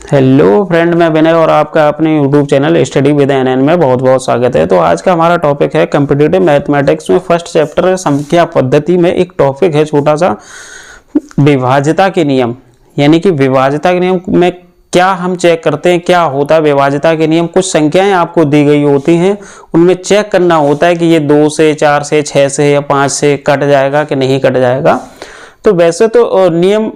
Hello friend, मैं विनय और आपका अपने YouTube channel study with NN में बहुत बहुत स्वागत है। तो आज का हमारा टॉपिक है कॉम्पिटिटिव मैथमेटिक्स में फर्स्ट चैप्टर संख्या पद्धति में एक टॉपिक है छोटा सा, विभाज्यता के नियम। यानी कि विभाज्यता के नियम में क्या हम चेक करते हैं, क्या होता है विभाज्यता के नियम। कुछ संख्याएं आपको दी गई होती हैं, उनमें चेक करना होता है कि ये 2 से 4 से 6 से या 5 से कट जाएगा कि नहीं कट जाएगा। तो वैसे तो नियम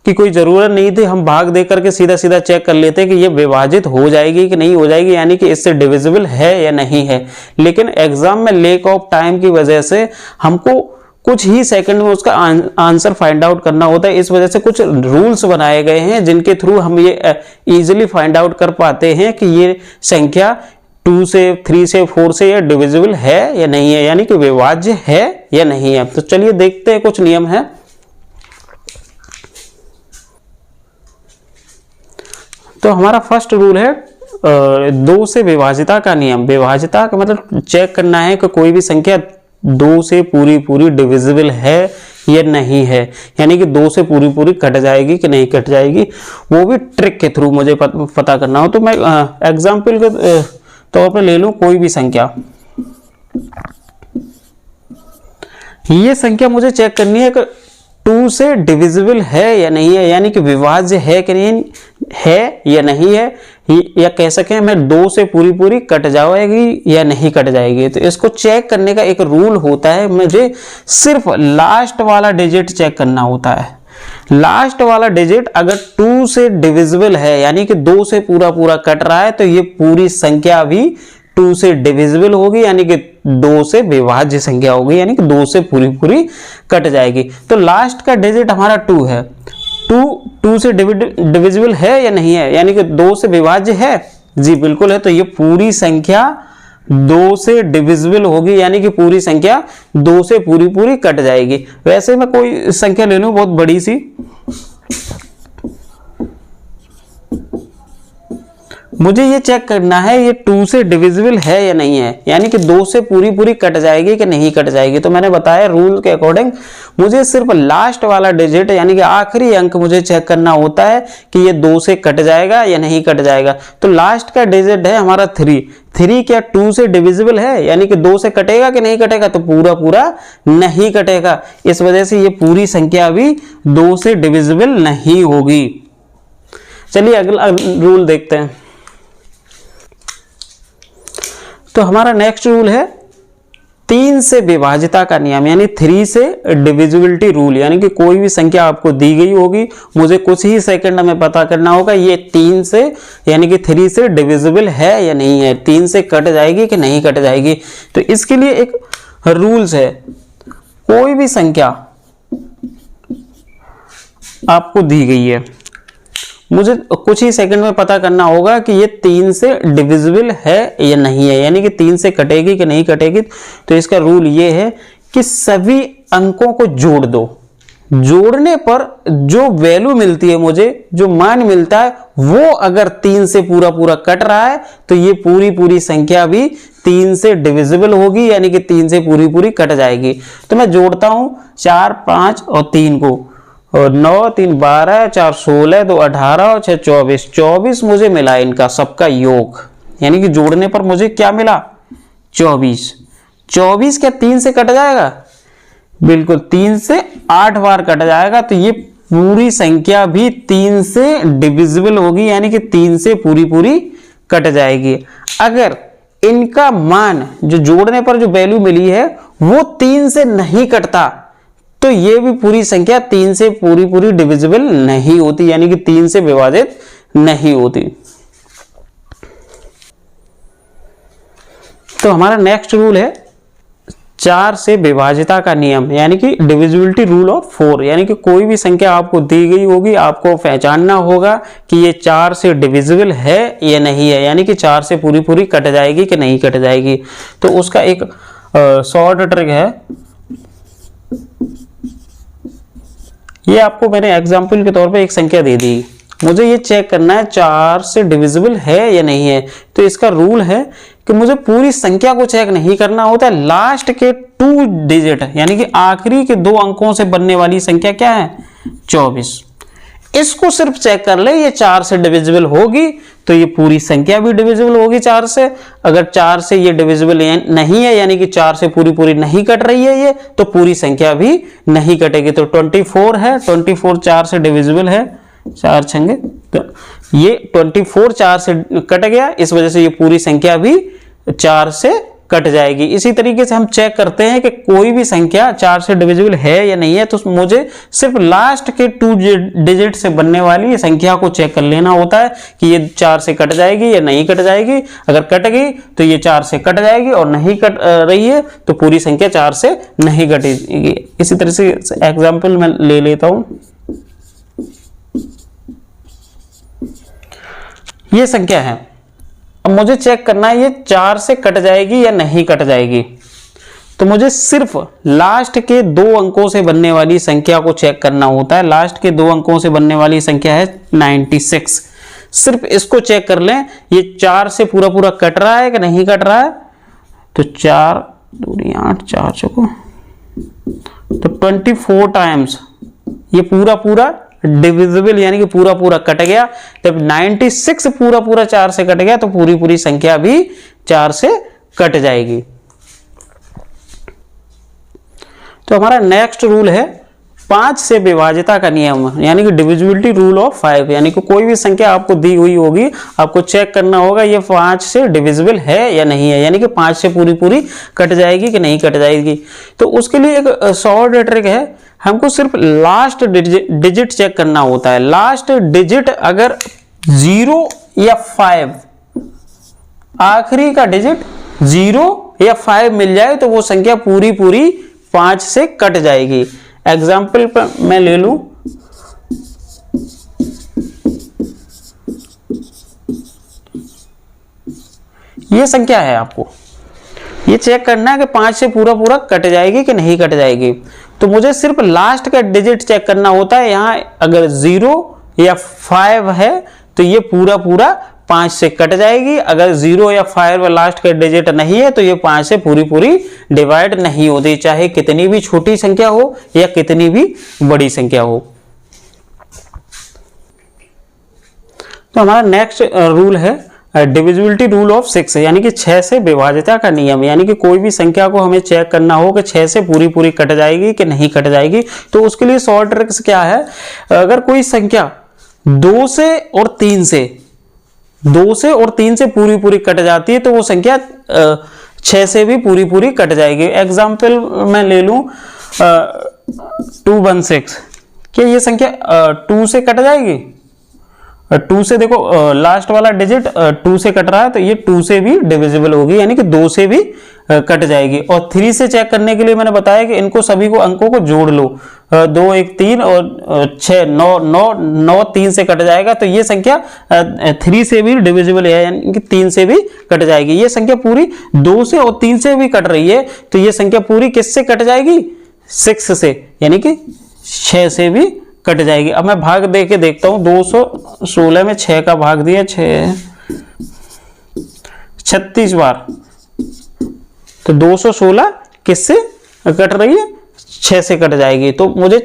की कोई ज़रूरत नहीं थी, हम भाग दे करके सीधा सीधा चेक कर लेते हैं कि ये विभाजित हो जाएगी कि नहीं हो जाएगी, यानी कि इससे डिविजिबल है या नहीं है। लेकिन एग्जाम में लेक ऑफ टाइम की वजह से हमको कुछ ही सेकंड में उसका आंसर फाइंड आउट करना होता है। इस वजह से कुछ रूल्स बनाए गए हैं जिनके थ्रू हम ये इजीली फाइंड आउट कर पाते हैं कि ये संख्या 2 से 3 से 4 से या डिविजिबल है या नहीं है, यानी कि विभाज्य है या नहीं है। तो चलिए देखते हैं, कुछ नियम है। तो हमारा फर्स्ट रूल है 2 से विभाज्यता का नियम। विभाज्यता का मतलब चेक करना है कि कोई भी संख्या 2 से पूरी डिविजिबल है या नहीं है, यानी कि 2 से पूरी कट जाएगी कि नहीं कट जाएगी, वो भी ट्रिक के थ्रू मुझे पता करना हो। तो मैं एग्जाम्पल के तौर पर ले लूं कोई भी संख्या। ये संख्या मुझे चेक करनी है कि 2 से डिविजिबल है या नहीं है, यानी कि विभाज्य है कि नहीं है या नहीं है, या कह सकें मैं 2 से पूरी कट जाएगी या नहीं कट जाएगी। तो इसको चेक करने का एक रूल होता है, मुझे सिर्फ लास्ट वाला डिजिट चेक करना होता है। लास्ट वाला डिजिट अगर 2 से डिविजिबल है, यानी कि 2 से पूरा कट रहा है, तो ये पूरी संख्या भी 2 से डिविजिबल होगी, यानी कि 2 से विभाज्य संख्या होगी, यानी कि 2 से पूरी कट जाएगी। तो लास्ट का डिजिट हमारा 2 है। 2 से डिविजिबल है या नहीं है, यानी कि 2 से विभाज्य है, जी बिल्कुल है। तो ये पूरी संख्या 2 से डिविजिबल होगी, यानी कि पूरी संख्या 2 से पूरी कट जाएगी। वैसे मैं कोई संख्या ले लूं बहुत बड़ी सी, मुझे ये चेक करना है ये 2 से डिविजिबल है या नहीं है, यानी कि 2 से पूरी कट जाएगी कि नहीं कट जाएगी। तो मैंने बताया रूल के अकॉर्डिंग मुझे सिर्फ लास्ट वाला डिजिट, यानी कि आखिरी अंक मुझे चेक करना होता है कि ये 2 से कट जाएगा या नहीं कट जाएगा। तो लास्ट का डिजिट है हमारा 3 क्या 2 से डिविजिबल है, यानी कि 2 से कटेगा कि नहीं कटेगा, तो पूरा नहीं कटेगा। इस वजह से ये पूरी संख्या भी 2 से डिविजिबल नहीं होगी। चलिए अगला रूल देखते हैं। तो हमारा नेक्स्ट रूल है 3 से विभाज्यता का नियम, यानी 3 से डिविजिबिलिटी रूल। यानी कि कोई भी संख्या आपको दी गई होगी, मुझे कुछ ही सेकंड में पता करना होगा ये 3 से, यानी कि 3 से डिविजिबल है या नहीं है, 3 से कट जाएगी कि नहीं कट जाएगी। तो इसके लिए एक रूल्स है, कोई भी संख्या आपको दी गई है, मुझे कुछ ही सेकंड में पता करना होगा कि ये 3 से डिविजिबल है या नहीं है, यानी कि 3 से कटेगी कि नहीं कटेगी। तो इसका रूल ये है कि सभी अंकों को जोड़ दो, जोड़ने पर जो वैल्यू मिलती है, मुझे जो मान मिलता है, वो अगर 3 से पूरा कट रहा है, तो ये पूरी संख्या भी 3 से डिविजिबल होगी, यानी कि 3 से पूरी कट जाएगी। तो मैं जोड़ता हूं 4, 5 और 3 को, और 9, 3, 12, 4, 16, 2, 18 और 6, 24। 24 मुझे मिला इनका सबका योग, यानी कि जोड़ने पर मुझे क्या मिला 24। 24 क्या 3 से कट जाएगा, बिल्कुल 3 से 8 बार कट जाएगा। तो ये पूरी संख्या भी 3 से डिविजिबल होगी, यानी कि 3 से पूरी कट जाएगी। अगर इनका मान जो जोड़ने पर जो वैल्यू मिली है वो 3 से नहीं कटता, तो ये भी पूरी संख्या 3 से पूरी डिविजिबल नहीं होती, यानी कि 3 से विभाजित नहीं होती। तो हमारा नेक्स्ट रूल है 4 से विभाज्यता का नियम, यानी कि डिविजिबिलिटी रूल ऑफ 4। यानी कि कोई भी संख्या आपको दी गई होगी, आपको पहचानना होगा कि ये 4 से डिविजिबल है या नहीं है, यानी कि 4 से पूरी कट जाएगी कि नहीं कट जाएगी। तो उसका एक शॉर्ट ट्रिक है, ये आपको मैंने एग्जाम्पल के तौर पे एक संख्या दे दी, मुझे ये चेक करना है 4 से डिविजिबल है या नहीं है। तो इसका रूल है कि मुझे पूरी संख्या को चेक नहीं करना होता, लास्ट के 2 डिजिट यानी कि आखिरी के 2 अंकों से बनने वाली संख्या क्या है 24। इसको सिर्फ चेक कर ले, ये 4 से डिविजिबल होगी तो ये पूरी संख्या भी डिविजिबल होगी 4 से। अगर 4 से ये डिविजिबल नहीं है, यानी कि 4 से पूरी पूरी नहीं कट रही है ये, तो पूरी संख्या भी नहीं कटेगी। तो 24 है, 24 4 से डिविजिबल है, 4 छंगे, तो ये 24 4 से कट गया, इस वजह से ये पूरी संख्या भी 4 से कट जाएगी। इसी तरीके से हम चेक करते हैं कि कोई भी संख्या 4 से डिविजिबल है या नहीं है, तो मुझे सिर्फ लास्ट के 2 डिजिट से बनने वाली ये संख्या को चेक कर लेना होता है कि ये 4 से कट जाएगी या नहीं कट जाएगी। अगर कट गई तो ये 4 से कट जाएगी, और नहीं कट रही है तो पूरी संख्या 4 से नहीं कटेगी। इसी तरह से एग्जाम्पल मैं ले लेता हूं। ये संख्या है, अब मुझे चेक करना है ये 4 से कट जाएगी या नहीं कट जाएगी। तो मुझे सिर्फ लास्ट के 2 अंकों से बनने वाली संख्या को चेक करना होता है। लास्ट के 2 अंकों से बनने वाली संख्या है 96। सिर्फ इसको चेक कर लें, ये 4 से पूरा पूरा कट रहा है कि नहीं कट रहा है। तो 4 दूनी 8, 4 चौको, तो 24 टाइम्स ये पूरा पूरा डिविजिबल यानी कि पूरा पूरा कट गया। जब 96 पूरा पूरा 4 से कट गया तो पूरी पूरी संख्या भी 4 से कट जाएगी। तो हमारा नेक्स्ट रूल है 5 से विभाज्यता का नियम, यानी कि डिविजिबिलिटी रूल ऑफ 5। यानी कि कोई भी संख्या आपको दी हुई होगी, आपको चेक करना होगा ये 5 से डिविजिबल है या नहीं है, यानी कि 5 से पूरी पूरी कट जाएगी कि नहीं कट जाएगी। तो उसके लिए एक शॉर्ट ट्रिक है, हमको सिर्फ लास्ट डिजिट चेक करना होता है। लास्ट डिजिट अगर 0 या 5, आखिरी का डिजिट 0 या 5 मिल जाए तो वो संख्या पूरी पूरी 5 से कट जाएगी। एग्जाम्पल पर मैं ले लूं, ये संख्या है, आपको ये चेक करना है कि 5 से पूरा पूरा कट जाएगी कि नहीं कट जाएगी। तो मुझे सिर्फ लास्ट का डिजिट चेक करना होता है। यहां अगर 0 या 5 है तो ये पूरा पूरा 5 से कट जाएगी। अगर 0 या 5 लास्ट का डिजिट नहीं है तो ये 5 से पूरी पूरी डिवाइड नहीं होती, चाहे कितनी भी छोटी संख्या हो या कितनी भी बड़ी संख्या हो। तो हमारा नेक्स्ट रूल है डिविजिबिलिटी रूल ऑफ 6, यानी कि 6 से विभाज्यता का नियम। यानी कि कोई भी संख्या को हमें चेक करना हो कि 6 से पूरी पूरी कट जाएगी कि नहीं कट जाएगी। तो उसके लिए शॉर्ट ट्रिक्स क्या है, अगर कोई संख्या 2 से और 3 से पूरी पूरी कट जाती है तो वो संख्या 6 से भी पूरी पूरी कट जाएगी। एग्जाम्पल मैं ले लूं 216, क्या ये संख्या 2 से कट जाएगी? 2 से देखो लास्ट वाला डिजिट 2 से कट रहा है तो ये 2 से भी डिविजिबल होगी, यानी कि 2 से भी कट जाएगी। और 3 से चेक करने के लिए मैंने बताया कि इनको सभी को अंकों को जोड़ लो, 2 1 3 और 6 9 3 से कट जाएगा तो ये संख्या 3 से भी डिविजिबल है, यानी कि 3 से भी कट जाएगी। ये संख्या पूरी 2 से और 3 से भी कट रही है तो ये संख्या पूरी किससे कट जाएगी? 6 से, यानी कि 6 से भी कट जाएगी। अब मैं भाग दे के देखता हूं, 216 में 6 का भाग दिया, 36 बार, तो 216 किससे कट रही है? 6 से कट जाएगी। तो मुझे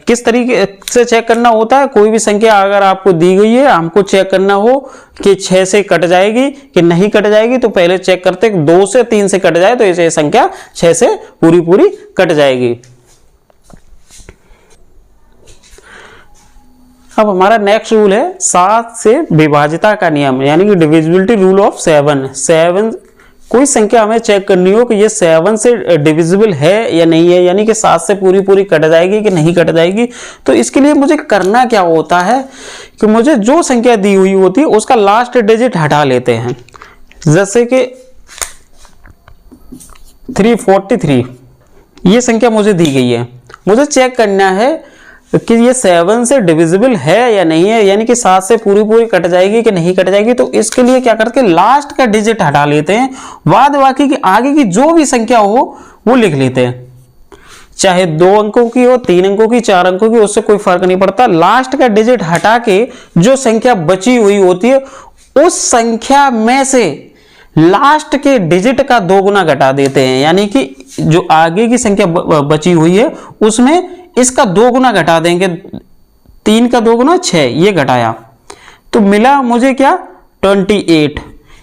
किस तरीके से चेक करना होता है, कोई भी संख्या अगर आपको दी गई है, हमको चेक करना हो कि 6 से कट जाएगी कि नहीं कट जाएगी, तो पहले चेक करते हैं 2 से 3 से कट जाए तो ये संख्या 6 से पूरी पूरी कट जाएगी। अब हमारा नेक्स्ट रूल है 7 से विभाज्यता का नियम, यानी कि डिविजिबिलिटी रूल ऑफ 7। कोई संख्या हमें चेक करनी हो कि ये 7 से डिविजिबल है या नहीं है, यानी कि 7 से पूरी पूरी कट जाएगी कि नहीं कट जाएगी। तो इसके लिए मुझे करना क्या होता है कि मुझे जो संख्या दी हुई होती है उसका लास्ट डिजिट हटा लेते हैं। जैसे कि 343 ये संख्या मुझे दी गई है, मुझे चेक करना है कि ये 7 से डिविजिबल है या नहीं है, यानी कि 7 से पूरी पूरी कट जाएगी कि नहीं कट जाएगी। तो इसके लिए क्या करते हैं, लास्ट का डिजिट हटा लेते हैं, बाद बाकी की आगे की जो भी संख्या हो वो लिख लेते हैं, चाहे 2 अंकों की हो, 3 अंकों की, 4 अंकों की, उससे कोई फर्क नहीं पड़ता। लास्ट का डिजिट हटा के जो संख्या बची हुई होती है उस संख्या में से लास्ट के डिजिट का 2 गुना घटा देते हैं, यानी कि जो आगे की संख्या बची हुई है उसमें इसका 2 गुना घटा देंगे। 3 का 2 गुना 6, ये घटाया तो मिला मुझे क्या 28।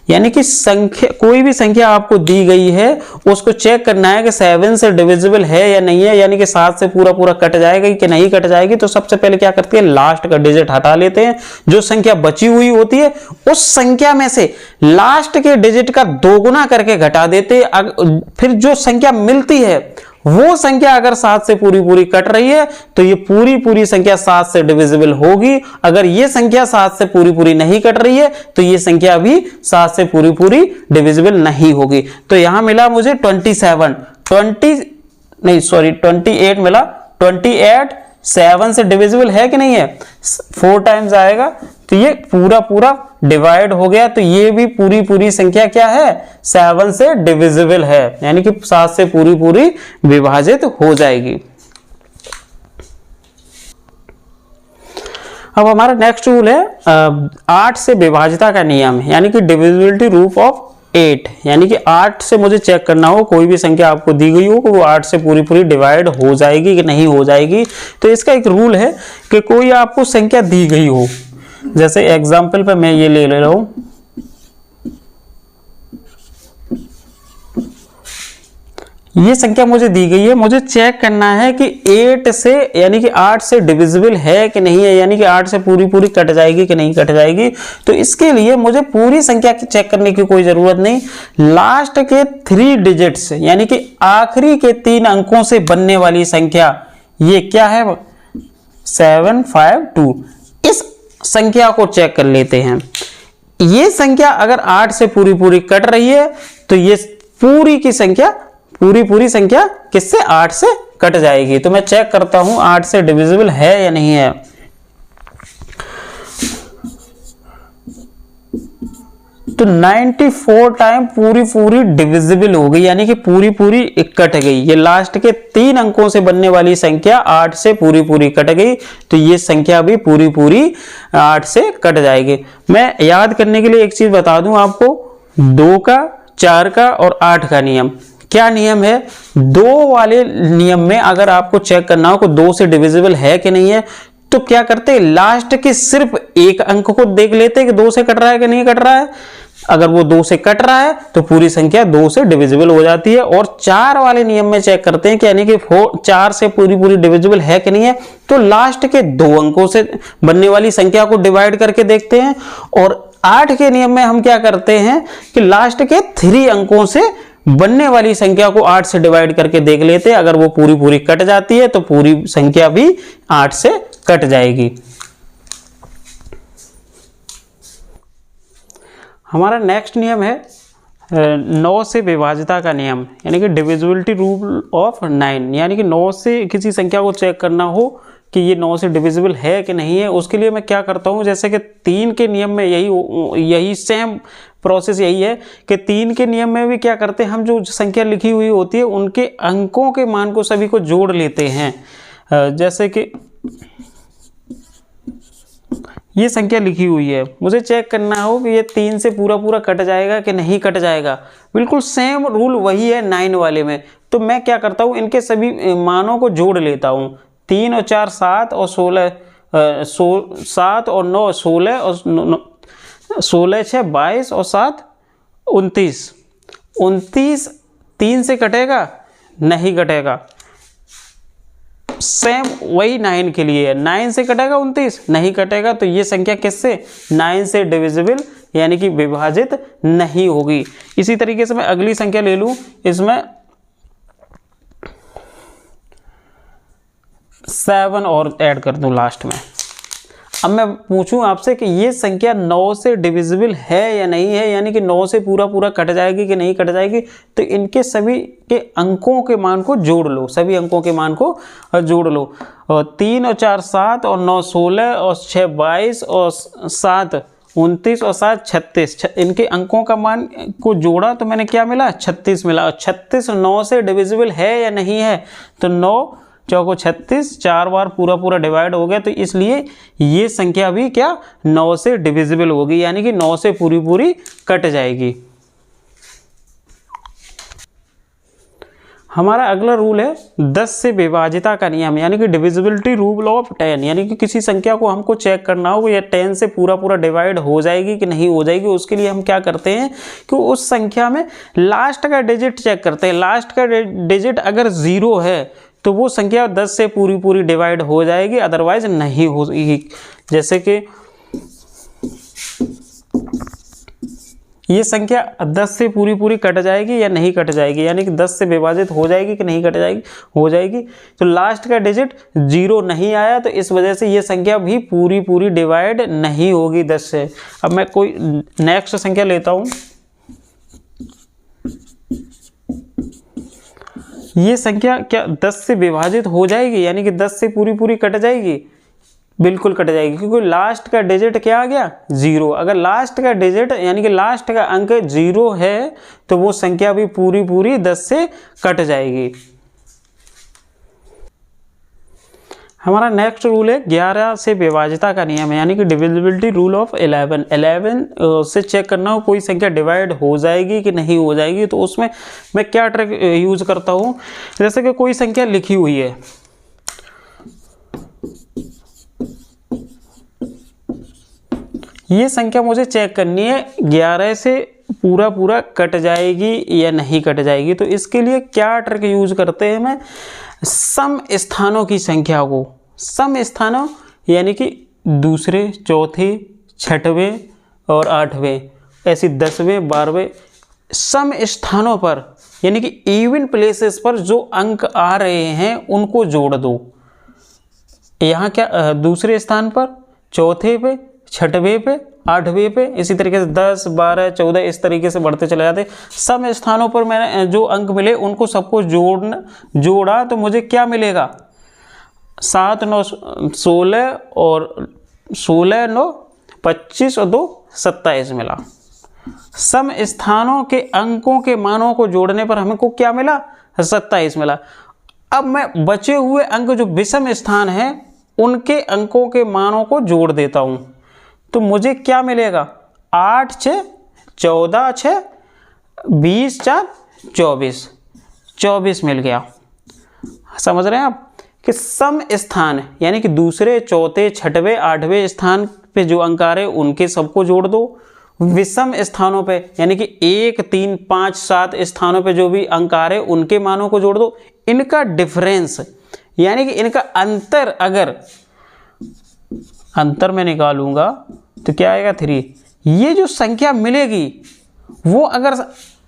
यानी कि संख्या, कोई भी संख्या आपको दी गई है उसको चेक करना है कि 7 से डिविजिबल है या नहीं है, यानी कि 7 से पूरा पूरा कट जाएगा कि नहीं कट जाएगी। तो सबसे पहले क्या करते हैं, लास्ट का डिजिट हटा लेते हैं, जो संख्या बची हुई होती है उस संख्या में से लास्ट के डिजिट का 2 गुना करके घटा देते हैं। फिर जो संख्या मिलती है वो संख्या अगर 7 से पूरी पूरी कट रही है तो ये पूरी पूरी संख्या 7 से डिविजिबल होगी। अगर ये संख्या 7 से पूरी पूरी नहीं कट रही है तो ये संख्या भी 7 से पूरी पूरी डिविजिबल नहीं होगी। तो यहां मिला मुझे 28 मिला। 28 7 से डिविजिबल है कि नहीं है, 4 टाइम्स आएगा तो ये पूरा पूरा डिवाइड हो गया। तो ये भी पूरी पूरी संख्या क्या है, 7 से डिविजिबल है, यानी कि 7 से पूरी पूरी विभाजित हो जाएगी। अब हमारा नेक्स्ट रूल है 8 से विभाजिता का नियम, यानी कि डिविजिबिलिटी रूल ऑफ 8। यानी कि 8 से मुझे चेक करना हो, कोई भी संख्या आपको दी गई हो कि वो 8 से पूरी पूरी डिवाइड हो जाएगी कि नहीं हो जाएगी। तो इसका एक रूल है कि कोई आपको संख्या दी गई हो, जैसे एग्जाम्पल पे मैं ये ले रहा हूं, ये संख्या मुझे दी गई है, मुझे चेक करना है कि 8 से यानी कि 8 से डिविजिबल है कि नहीं है, यानी कि 8 से पूरी पूरी कट जाएगी कि नहीं कट जाएगी। तो इसके लिए मुझे पूरी संख्या चेक करने की कोई जरूरत नहीं, लास्ट के 3 डिजिट्स यानी कि आखिरी के 3 अंकों से बनने वाली संख्या ये क्या है 752, इस संख्या को चेक कर लेते हैं। ये संख्या अगर 8 से पूरी पूरी कट रही है तो ये पूरी की संख्या, पूरी पूरी संख्या किससे 8 से कट जाएगी। तो मैं चेक करता हूं 8 से डिविजिबल है या नहीं है। तो 94 टाइम पूरी पूरी डिविजिबल हो गई, यानी कि पूरी पूरी कट गई। ये लास्ट के 3 अंकों से बनने वाली संख्या 8 से पूरी पूरी कट गई, तो ये संख्या भी पूरी पूरी 8 से कट जाएगी। मैं याद करने के लिए एक चीज बता दूं आपको, 2 का, 4 का और 8 का नियम। क्या नियम है, 2 वाले नियम में अगर आपको चेक करना हो कि 2 से डिविजिबल है कि नहीं है तो क्या करते हैं, लास्ट के सिर्फ एक अंक को देख लेते हैं कि 2 से कट रहा है कि नहीं कट रहा है। अगर वो 2 से कट रहा है तो पूरी संख्या 2 से डिविजिबल हो जाती है। और 4 वाले नियम में चेक करते हैं कि यानी कि 4 से पूरी पूरी डिविजिबल है कि नहीं है, तो लास्ट के 2 अंकों से बनने वाली संख्या को डिवाइड करके देखते हैं। और 8 के नियम में हम क्या करते हैं कि लास्ट के 3 अंकों से बनने वाली संख्या को 8 से डिवाइड करके देख लेते हैं। अगर वो पूरी पूरी कट जाती है तो पूरी संख्या भी 8 से कट जाएगी। हमारा नेक्स्ट नियम है 9 से विभाजिता का नियम, यानी कि डिविजिबिलिटी रूल ऑफ 9। यानी कि 9 से किसी संख्या को चेक करना हो कि ये 9 से डिविजिबल है कि नहीं है, उसके लिए मैं क्या करता हूँ, जैसे कि 3 के नियम में यही सेम प्रोसेस यही है कि 3 के नियम में भी क्या करते हैं, हम जो संख्या लिखी हुई होती है उनके अंकों के मान को सभी को जोड़ लेते हैं। जैसे कि ये संख्या लिखी हुई है, मुझे चेक करना हो कि ये 3 से पूरा पूरा कट जाएगा कि नहीं कट जाएगा। बिल्कुल सेम रूल वही है 9 वाले में। तो मैं क्या करता हूँ, इनके सभी मानों को जोड़ लेता हूँ। 3 और 4 7 और 16 7 और 9 16 और 16 6 22 और 7 29। 29 3 से कटेगा नहीं कटेगा, सेम वही 9 के लिए है। 9 से कटेगा 29 नहीं कटेगा, तो ये संख्या किससे 9 से डिविजिबल यानी कि विभाजित नहीं होगी। इसी तरीके से मैं अगली संख्या ले लूं, इसमें 7 और ऐड कर दूं लास्ट में। अब मैं पूछूं आपसे कि ये संख्या 9 से डिविजिबल है या नहीं है, यानी कि 9 से पूरा पूरा कट जाएगी कि नहीं कट जाएगी। तो इनके सभी के अंकों के मान को जोड़ लो, सभी अंकों के मान को जोड़ लो। 3 और 4 7 और 9 16 और 6 22 और 7 29 और 7 36। इनके अंकों का मान को जोड़ा तो मैंने क्या मिला 36 मिला। 36 9 से डिविजिबल है या नहीं है, तो 9 चौको 36 4 बार पूरा पूरा डिवाइड हो गया, तो इसलिए ये संख्या भी क्या 9 से डिविजिबल होगी, यानी कि 9 से पूरी पूरी कट जाएगी। हमारा अगला रूल है 10 से विभाजिता का नियम, यानी कि डिविजिबिलिटी रूल ऑफ 10, यानी कि किसी संख्या को हमको चेक करना हो या 10 से पूरा पूरा डिवाइड हो जाएगी कि नहीं हो जाएगी। उसके लिए हम क्या करते हैं कि उस संख्या में लास्ट का डिजिट चेक करते हैं। लास्ट का डिजिट अगर 0 है तो वो संख्या 10 से पूरी पूरी डिवाइड हो जाएगी, अदरवाइज नहीं होगी। जैसे कि ये संख्या 10 से पूरी पूरी कट जाएगी या नहीं कट जाएगी, यानी कि 10 से विभाजित हो जाएगी कि नहीं कट जाएगी, हो जाएगी। तो लास्ट का डिजिट 0 नहीं आया तो इस वजह से ये संख्या भी पूरी पूरी डिवाइड नहीं होगी 10 से। अब मैं कोई नेक्स्ट संख्या लेता हूँ। ये संख्या क्या 10 से विभाजित हो जाएगी, यानी कि 10 से पूरी पूरी कट जाएगी? बिल्कुल कट जाएगी, क्योंकि लास्ट का डिजिट क्या आ गया? 0। अगर लास्ट का डिजिट यानी कि लास्ट का अंक 0 है तो वो संख्या भी पूरी पूरी 10 से कट जाएगी। हमारा नेक्स्ट रूल है 11 से विभाजिता का नियम है, यानी कि डिविजिबिलिटी रूल ऑफ 11। 11 से चेक करना हो कोई संख्या डिवाइड हो जाएगी कि नहीं हो जाएगी। तो उसमें मैं क्या ट्रिक यूज करता हूँ, जैसे कि कोई संख्या लिखी हुई है, ये संख्या मुझे चेक करनी है 11 से पूरा पूरा कट जाएगी या नहीं कट जाएगी। तो इसके लिए क्या ट्रिक यूज करते हैं, मैं सम स्थानों की संख्या को, सम स्थानों यानी कि दूसरे, चौथे, छठवें और आठवें, ऐसी 10वें 12वें सम स्थानों पर यानी कि इवन प्लेसेस पर जो अंक आ रहे हैं उनको जोड़ दो। यहाँ क्या दूसरे स्थान पर, चौथे पे, छठवें पे, आठवें पे, इसी तरीके से 10, 12, 14 इस तरीके से बढ़ते चले जाते। सब स्थानों पर मैंने जो अंक मिले उनको सबको जोड़ा तो मुझे क्या मिलेगा? 7, 9, 16 और 16, 9, 25 और 2, 27 मिला। सम स्थानों के अंकों के मानों को जोड़ने पर हमको क्या मिला? 27 मिला। अब मैं बचे हुए अंक जो विषम स्थान है उनके अंकों के मानों को जोड़ देता हूं, तो मुझे क्या मिलेगा? 8, 6, 14, 6, 20, 4, 24, 24 मिल गया। समझ रहे हैं आप कि सम स्थान यानी कि दूसरे, चौथे, छठवें, आठवें स्थान पे जो अंक आ रहे उनके सबको जोड़ दो। विषम स्थानों पे यानी कि 1, 3, 5, 7 स्थानों पे जो भी अंक आ रहे उनके मानों को जोड़ दो। इनका डिफरेंस यानी कि इनका अंतर, अगर अंतर में निकालूंगा तो क्या आएगा? 3। ये जो संख्या मिलेगी वो अगर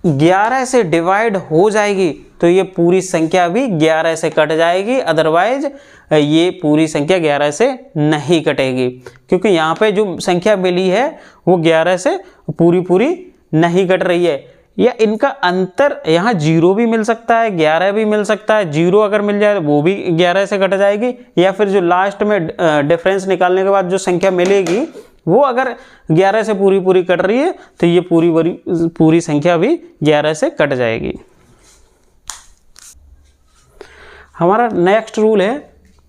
11 से डिवाइड हो जाएगी तो ये पूरी संख्या भी 11 से कट जाएगी, अदरवाइज ये पूरी संख्या 11 से नहीं कटेगी, क्योंकि यहाँ पे जो संख्या मिली है वो 11 से पूरी पूरी नहीं कट रही है। या इनका अंतर यहाँ 0 भी मिल सकता है, 11 भी मिल सकता है। 0 अगर मिल जाए तो वो भी 11 से कट जाएगी, या फिर जो लास्ट में डिफरेंस निकालने के बाद जो संख्या मिलेगी वो अगर 11 से पूरी पूरी कट रही है तो ये पूरी संख्या भी 11 से कट जाएगी। हमारा नेक्स्ट रूल है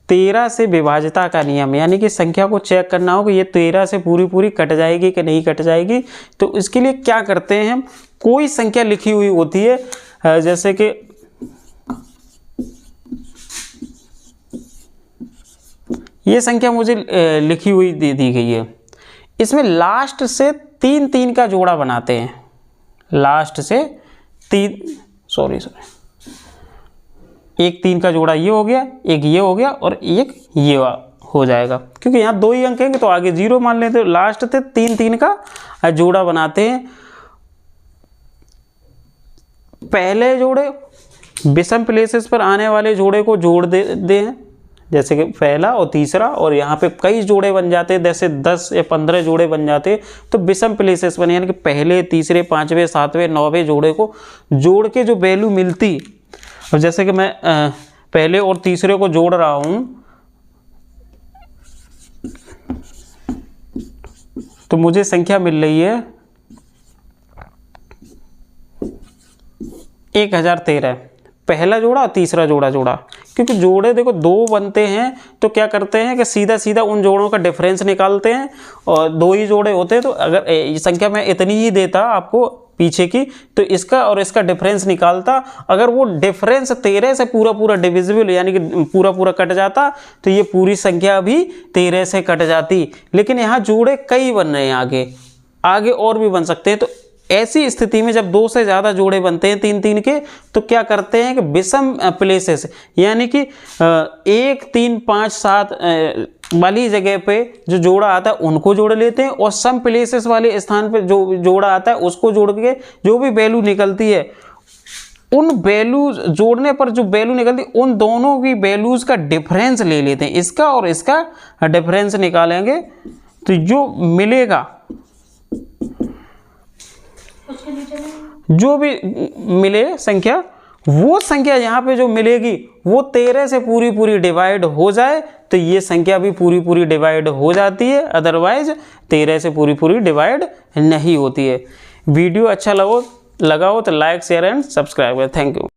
13 से विभाजिता का नियम, यानी कि संख्या को चेक करना हो कि ये 13 से पूरी पूरी कट जाएगी कि नहीं कट जाएगी। तो इसके लिए क्या करते हैं हम, कोई संख्या लिखी हुई होती है, जैसे कि ये संख्या मुझे लिखी हुई दे दी गई है, इसमें लास्ट से 3 3 का जोड़ा बनाते हैं। लास्ट से 3 एक 3 का जोड़ा ये हो गया, एक ये हो गया और एक ये हो जाएगा, क्योंकि यहाँ 2 ही अंक हैं तो आगे 0 मान लेते हैं। लास्ट से 3 3 का जोड़ा बनाते हैं। पहले जोड़े विषम प्लेसेस पर आने वाले जोड़े को जोड़ दे हैं, जैसे कि पहला और तीसरा, और यहाँ पे कई जोड़े बन जाते हैं, जैसे 10 या 15 जोड़े बन जाते हैं तो विषम प्लेसेस बने, यानी कि पहले, तीसरे, 5वें, 7वें, 9वें जोड़े को जोड़ के जो वैल्यू मिलती। अब जैसे कि मैं पहले और तीसरे को जोड़ रहा हूं तो मुझे संख्या मिल रही है 1013। पहला जोड़ा और तीसरा जोड़ा क्योंकि जोड़े देखो 2 बनते हैं तो क्या करते हैं कि सीधा सीधा उन जोड़ों का डिफरेंस निकालते हैं, और 2 ही जोड़े होते हैं तो अगर संख्या मैं इतनी ही देता आपको पीछे की, तो इसका और इसका डिफरेंस निकालता। अगर वो डिफरेंस 13 से पूरा पूरा डिविजिबल यानी कि पूरा पूरा कट जाता तो ये पूरी संख्या भी 13 से कट जाती। लेकिन यहाँ जोड़े कई बन रहे हैं, आगे और भी बन सकते हैं। तो ऐसी स्थिति में जब 2 से ज़्यादा जोड़े बनते हैं 3-3 के, तो क्या करते हैं कि विषम प्लेसेस यानी कि 1, 3, 5, 7 वाली जगह पे जो जोड़ा आता है उनको जोड़ लेते हैं, और सम प्लेसेस वाले स्थान पे जो जोड़ा आता है उसको जोड़ के जो भी वैल्यू निकलती है, उन वैल्यूज जोड़ने पर जो वैल्यू निकलती है उन दोनों की वैल्यूज का डिफरेंस ले लेते हैं। इसका और इसका डिफरेंस निकालेंगे तो जो मिलेगा, जो भी मिले संख्या, वो संख्या यहाँ पे जो मिलेगी वो 13 से पूरी पूरी डिवाइड हो जाए तो ये संख्या भी पूरी पूरी डिवाइड हो जाती है, अदरवाइज 13 से पूरी पूरी डिवाइड नहीं होती है। वीडियो अच्छा लगा हो तो लाइक, शेयर एंड सब्सक्राइब करें। Thank you.